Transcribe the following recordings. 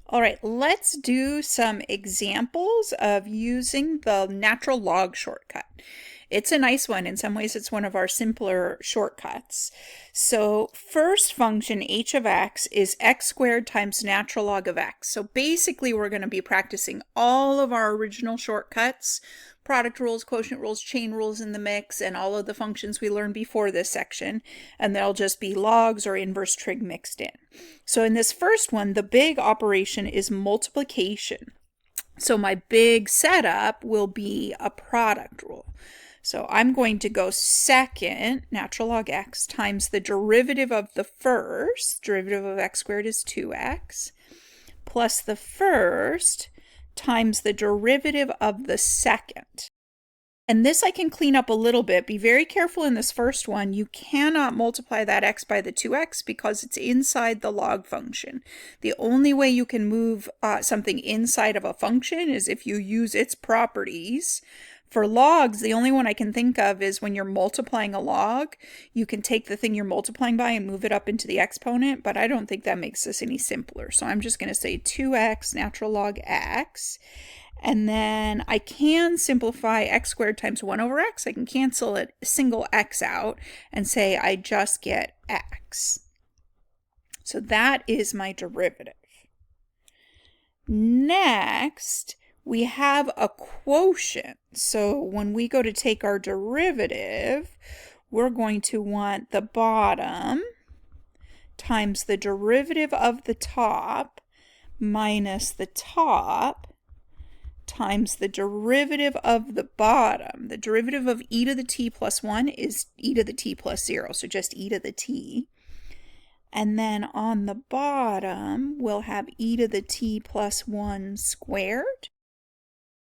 All right, let's do some examples of using the natural log shortcut. It's a nice one. In some ways, it's one of our simpler shortcuts. So first function, h of x, is x squared times natural log of x. So basically, we're going to be practicing all of our original shortcuts, product rules, quotient rules, chain rules in the mix, and all of the functions we learned before this section. And they'll just be logs or inverse trig mixed in. So in this first one, the big operation is multiplication. So my big setup will be a product rule. So I'm going to go second, natural log x, times the derivative of the first, derivative of x squared is 2x, plus the first times the derivative of the second. And this I can clean up a little bit. Be very careful in this first one. You cannot multiply that x by the 2x because it's inside the log function. The only way you can move something inside of a function is if you use its properties. For logs, the only one I can think of is when you're multiplying a log, you can take the thing you're multiplying by and move it up into the exponent, but I don't think that makes this any simpler. So I'm just going to say 2x natural log x. And then I can simplify x squared times 1 over x. I can cancel a single x out and say I just get x. So that is my derivative. Next, we have a quotient. So when we go to take our derivative, we're going to want the bottom times the derivative of the top minus the top times the derivative of the bottom. The derivative of e to the t plus 1 is e to the t plus 0, so just e to the t. And then on the bottom, we'll have e to the t plus 1 squared.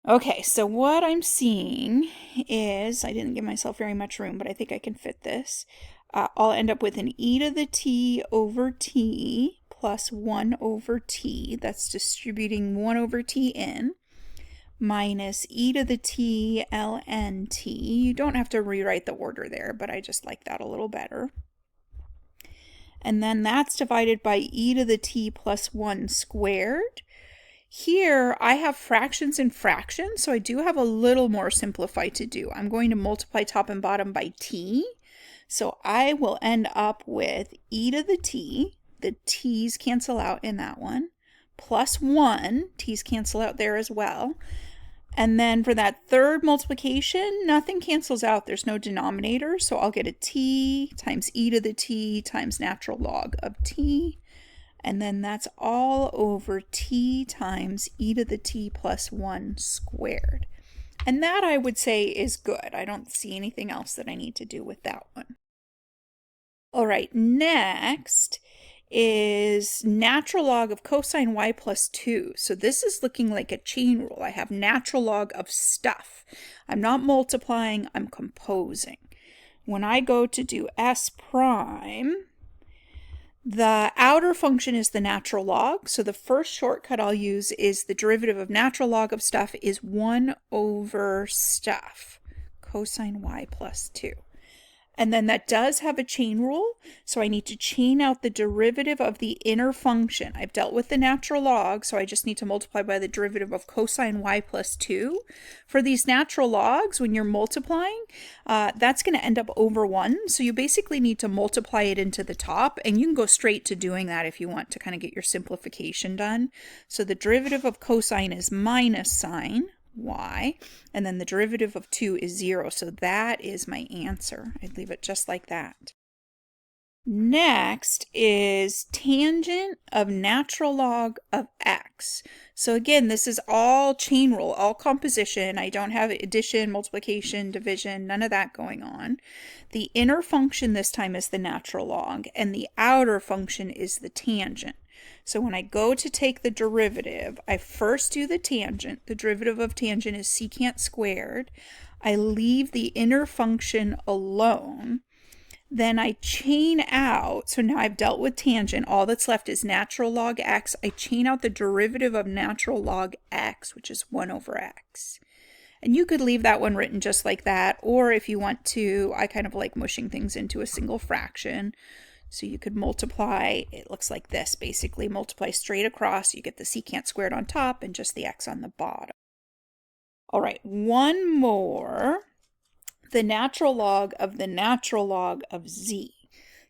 Okay, so what I'm seeing is, I didn't give myself very much room, but I think I can fit this. I'll end up with an e to the t over t plus 1 over t. That's distributing 1 over t in. Minus e to the t ln t. You don't have to rewrite the order there, but I just like that a little better. And then that's divided by e to the t plus 1 squared. Here I have fractions and fractions, so I do have a little more simplify to do. I'm going to multiply top and bottom by t. So I will end up with e to the t's cancel out in that one, plus 1, t's cancel out there as well. And then for that third multiplication, nothing cancels out. There's no denominator, so I'll get a t times e to the t times natural log of t. And then that's all over t times e to the t plus 1 squared. And that I would say is good. I don't see anything else that I need to do with that one. All right, next is natural log of cosine y plus 2. So this is looking like a chain rule. I have natural log of stuff. I'm not multiplying, I'm composing. When I go to do s prime, the outer function is the natural log. So the first shortcut I'll use is the derivative of natural log of stuff is 1 over stuff, cosine y plus 2. And then that does have a chain rule, so I need to chain out the derivative of the inner function. I've dealt with the natural log, so I just need to multiply by the derivative of cosine y plus 2. For these natural logs, when you're multiplying, that's going to end up over 1, so you basically need to multiply it into the top, and you can go straight to doing that if you want to kind of get your simplification done. So the derivative of cosine is minus sine y, and then the derivative of 2 is 0, so that is my answer. I'd leave it just like that. Next is tangent of natural log of x. So again, this is all chain rule, all composition. I don't have addition, multiplication, division, none of that going on. The inner function this time is the natural log, and the outer function is the tangent. So when I go to take the derivative, I first do the tangent. The derivative of tangent is secant squared. I leave the inner function alone. Then I chain out, so now I've dealt with tangent. All that's left is natural log x. I chain out the derivative of natural log x, which is 1 over x. And you could leave that one written just like that, or if you want to, I kind of like mushing things into a single fraction. So you could multiply, it looks like this basically, multiply straight across, you get the secant squared on top and just the x on the bottom. All right, one more. The natural log of the natural log of z.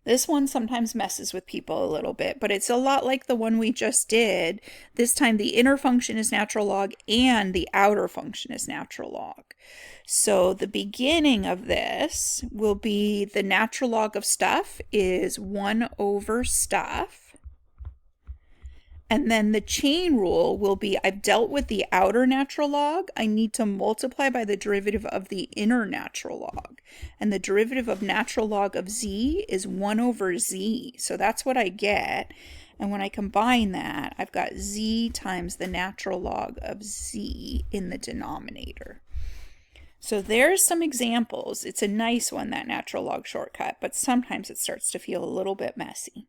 This one sometimes messes with people a little bit, but it's a lot like the one we just did. This time the inner function is natural log and the outer function is natural log. So the beginning of this will be the natural log of stuff is 1 over stuff. And then the chain rule will be, I've dealt with the outer natural log. I need to multiply by the derivative of the inner natural log. And the derivative of natural log of z is 1 over z. So that's what I get. And when I combine that, I've got z times the natural log of z in the denominator. So there's some examples. It's a nice one, that natural log shortcut, but sometimes it starts to feel a little bit messy.